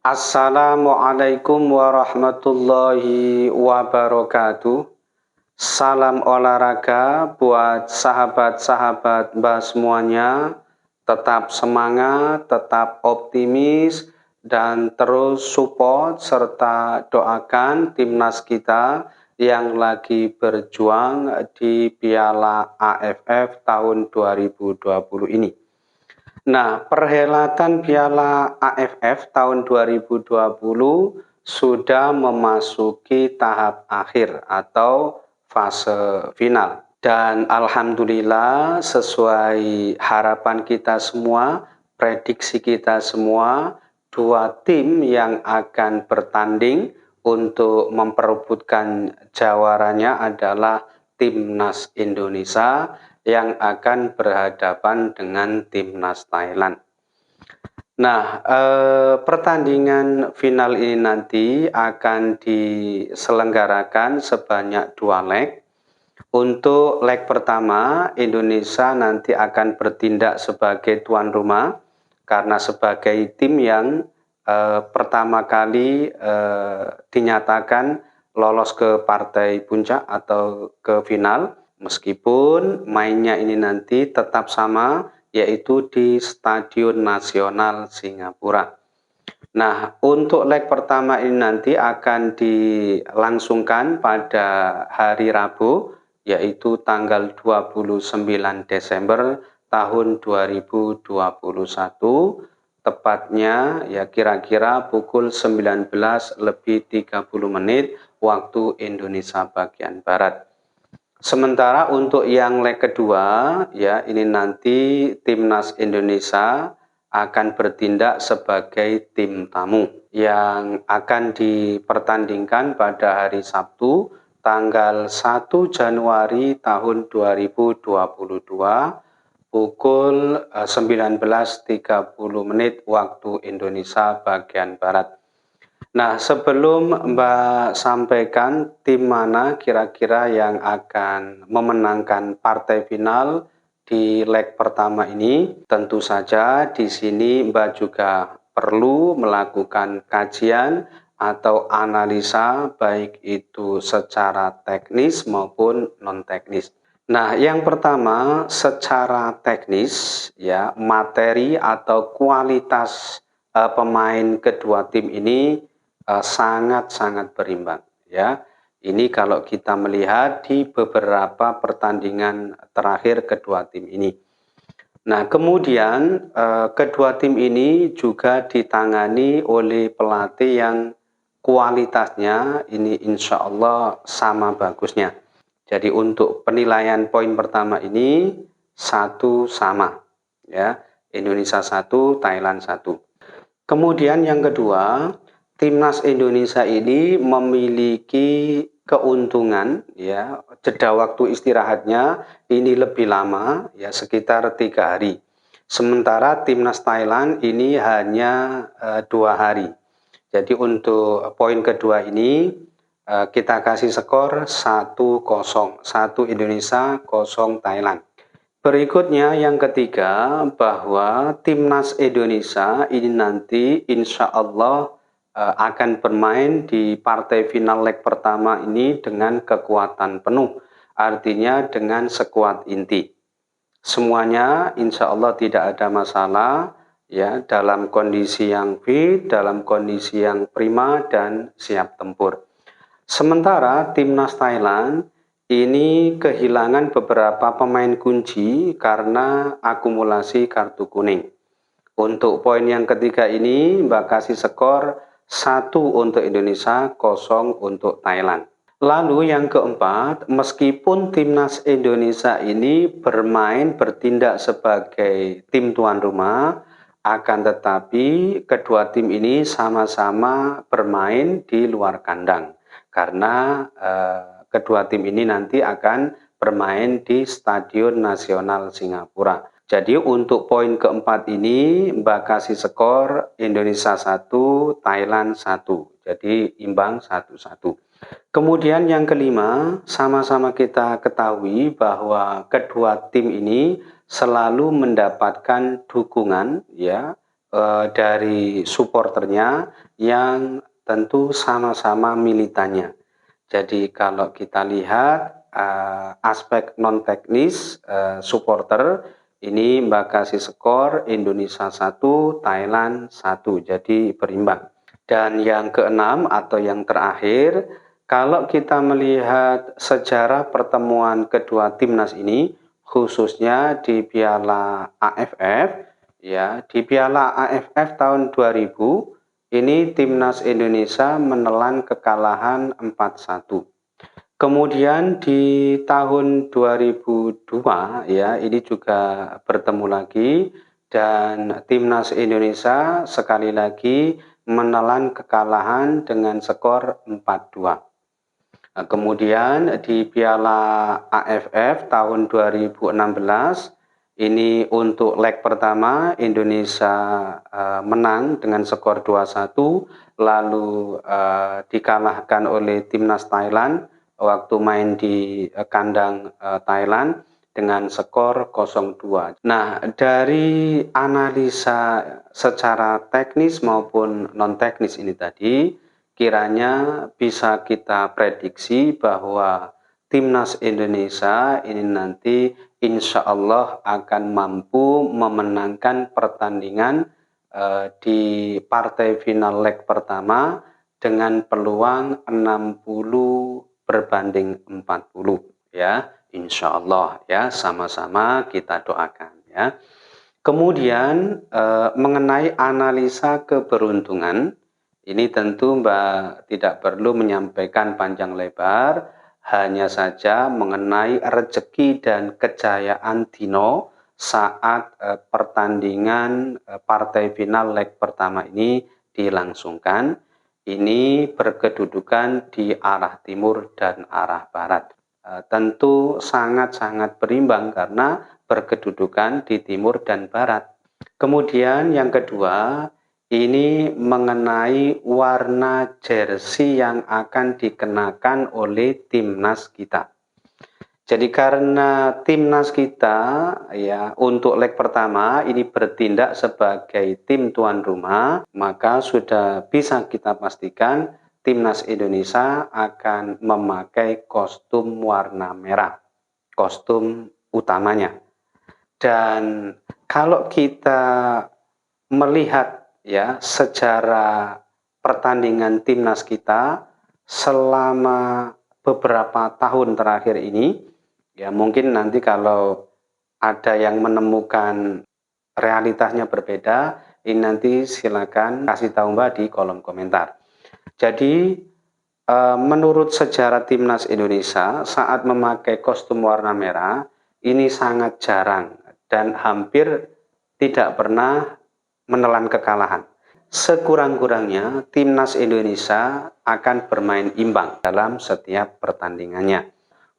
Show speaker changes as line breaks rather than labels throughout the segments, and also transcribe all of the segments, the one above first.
Assalamualaikum warahmatullahi wabarakatuh. Salam olahraga buat sahabat-sahabat Mbak semuanya. Tetap semangat, tetap optimis, dan terus support serta doakan timnas kita yang lagi berjuang di Piala AFF tahun 2020 ini. Nah, perhelatan Piala AFF tahun 2020 sudah memasuki tahap akhir atau fase final. Dan alhamdulillah sesuai harapan kita semua, prediksi kita semua, dua tim yang akan bertanding untuk memperebutkan jawaranya adalah Timnas Indonesia yang akan berhadapan dengan Timnas Thailand. Nah, pertandingan final ini nanti akan diselenggarakan sebanyak 2 leg. Untuk leg pertama, Indonesia nanti akan bertindak sebagai tuan rumah karena sebagai tim yang pertama kali dinyatakan lolos ke partai puncak atau ke final. Meskipun mainnya ini nanti tetap sama, yaitu di Stadion Nasional Singapura. Nah, untuk leg pertama ini nanti akan dilangsungkan pada hari Rabu, yaitu tanggal 29 Desember tahun 2021, tepatnya ya kira-kira pukul 19:30 waktu Indonesia bagian Barat. Sementara untuk yang leg kedua, ya ini nanti Timnas Indonesia akan bertindak sebagai tim tamu yang akan dipertandingkan pada hari Sabtu tanggal 1 Januari tahun 2022 pukul 19:30 waktu Indonesia bagian Barat. Nah, sebelum Mbak sampaikan tim mana kira-kira yang akan memenangkan partai final di leg pertama ini, tentu saja di sini Mbak juga perlu melakukan kajian atau analisa baik itu secara teknis maupun non-teknis. Nah, yang pertama secara teknis ya, materi atau kualitas pemain kedua tim ini sangat-sangat berimbang ya. Ini kalau kita melihat di beberapa pertandingan terakhir kedua tim ini. Nah, kemudian kedua tim ini juga ditangani oleh pelatih yang kualitasnya ini insya Allah sama bagusnya. Jadi untuk penilaian poin pertama ini satu sama ya, Indonesia 1, Thailand 1. Kemudian yang kedua, Timnas Indonesia ini memiliki keuntungan ya, jeda waktu istirahatnya ini lebih lama ya, sekitar 3 hari. Sementara Timnas Thailand ini hanya 2 hari. Jadi untuk poin kedua ini kita kasih skor 1-0, 1 Indonesia, 0 Thailand. Berikutnya yang ketiga, bahwa Timnas Indonesia ini nanti insya Allah akan bermain di partai final leg pertama ini dengan kekuatan penuh, artinya dengan skuad inti. Semuanya insya Allah tidak ada masalah ya, dalam kondisi yang fit, dalam kondisi yang prima dan siap tempur. Sementara Timnas Thailand ini kehilangan beberapa pemain kunci karena akumulasi kartu kuning. Untuk poin yang ketiga ini Mbak kasih skor 1 untuk Indonesia, 0 untuk Thailand. Lalu yang keempat, meskipun Timnas Indonesia ini bertindak sebagai tim tuan rumah, akan tetapi kedua tim ini sama-sama bermain di luar kandang. Karena kedua tim ini nanti akan bermain di Stadion Nasional Singapura. Jadi untuk poin keempat ini Mbak kasih skor Indonesia 1, Thailand 1. Jadi imbang 1-1. Kemudian yang kelima, sama-sama kita ketahui bahwa kedua tim ini selalu mendapatkan dukungan ya dari supporternya yang tentu sama-sama militannya. Jadi kalau kita lihat aspek non teknis supporter ini Mbak kasih skor Indonesia 1, Thailand 1, jadi berimbang. Dan yang keenam atau yang terakhir, kalau kita melihat sejarah pertemuan kedua timnas ini, khususnya di Piala AFF, ya di Piala AFF tahun 2000, ini timnas Indonesia menelan kekalahan 4-1. Kemudian di tahun 2002 ya ini juga bertemu lagi dan timnas Indonesia sekali lagi menelan kekalahan dengan skor 4-2. Nah, kemudian di Piala AFF tahun 2016 ini untuk leg pertama Indonesia menang dengan skor 2-1, lalu dikalahkan oleh timnas Thailand waktu main di kandang Thailand dengan skor 0-2. Nah, dari analisa secara teknis maupun non teknis ini tadi, kiranya bisa kita prediksi bahwa timnas Indonesia ini nanti insya Allah akan mampu memenangkan pertandingan di partai final leg pertama dengan peluang 60 berbanding 40 ya, insya Allah ya, sama-sama kita doakan ya. Kemudian mengenai analisa keberuntungan, ini tentu Mbak tidak perlu menyampaikan panjang lebar, hanya saja mengenai rezeki dan kejayaan Dino saat pertandingan partai final leg pertama ini dilangsungkan. Ini berkedudukan di arah timur dan arah barat. Tentu sangat-sangat berimbang karena berkedudukan di timur dan barat. Kemudian yang kedua, ini mengenai warna jersey yang akan dikenakan oleh timnas kita. Jadi karena timnas kita ya untuk leg pertama ini bertindak sebagai tim tuan rumah, maka sudah bisa kita pastikan timnas Indonesia akan memakai kostum warna merah, kostum utamanya. Dan kalau kita melihat ya secara pertandingan timnas kita selama beberapa tahun terakhir ini, ya mungkin nanti kalau ada yang menemukan realitasnya berbeda, ini nanti silakan kasih tahu Mbak di kolom komentar. Jadi menurut sejarah timnas Indonesia saat memakai kostum warna merah ini sangat jarang dan hampir tidak pernah menelan kekalahan. Sekurang-kurangnya timnas Indonesia akan bermain imbang dalam setiap pertandingannya.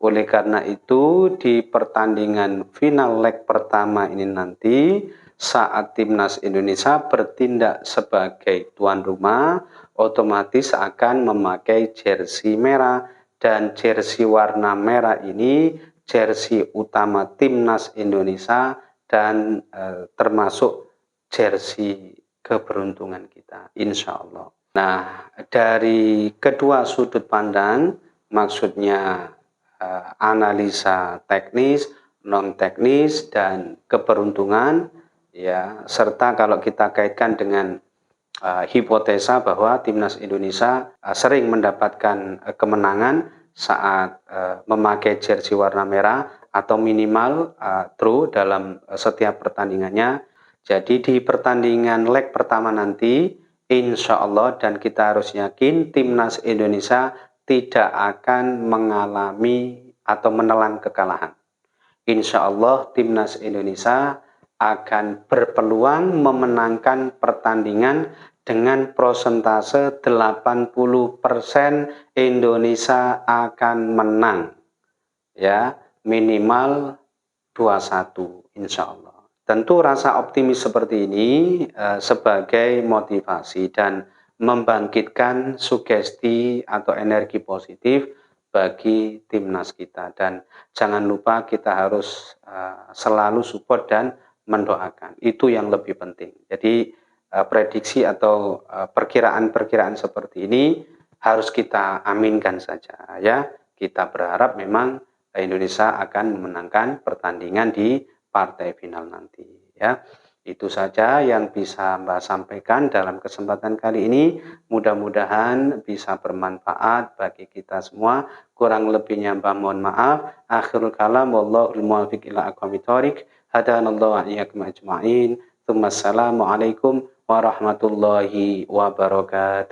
Oleh karena itu di pertandingan final leg pertama ini nanti saat timnas Indonesia bertindak sebagai tuan rumah otomatis akan memakai jersey merah dan jersey warna merah ini jersey utama timnas Indonesia dan termasuk jersey keberuntungan kita, insya Allah. Nah, dari kedua sudut pandang, maksudnya analisa teknis, non teknis, dan keberuntungan, ya, serta kalau kita kaitkan dengan hipotesa bahwa timnas Indonesia sering mendapatkan kemenangan saat memakai jersey warna merah atau minimal draw dalam setiap pertandingannya. Jadi di pertandingan leg pertama nanti insya Allah dan kita harus yakin timnas Indonesia tidak akan mengalami atau menelan kekalahan. Insya Allah timnas Indonesia akan berpeluang memenangkan pertandingan dengan persentase 80% Indonesia akan menang. Ya, minimal 2-1 insya Allah. Tentu rasa optimis seperti ini sebagai motivasi dan membangkitkan sugesti atau energi positif bagi timnas kita. Dan jangan lupa kita harus selalu support dan mendoakan. Itu yang lebih penting. Jadi prediksi atau perkiraan-perkiraan seperti ini harus kita aminkan saja ya. Kita berharap memang Indonesia akan memenangkan pertandingan di partai final nanti ya. Itu saja yang bisa Mbak sampaikan dalam kesempatan kali ini. Mudah-mudahan bisa bermanfaat bagi kita semua. Kurang lebihnya Mbak mohon maaf. Akhirul kalam wallahul muwaffiq ila aqwamit thoriq. Hadanallahu wa iyyakum ajma'in. Assalamualaikum warahmatullahi wabarakatuh.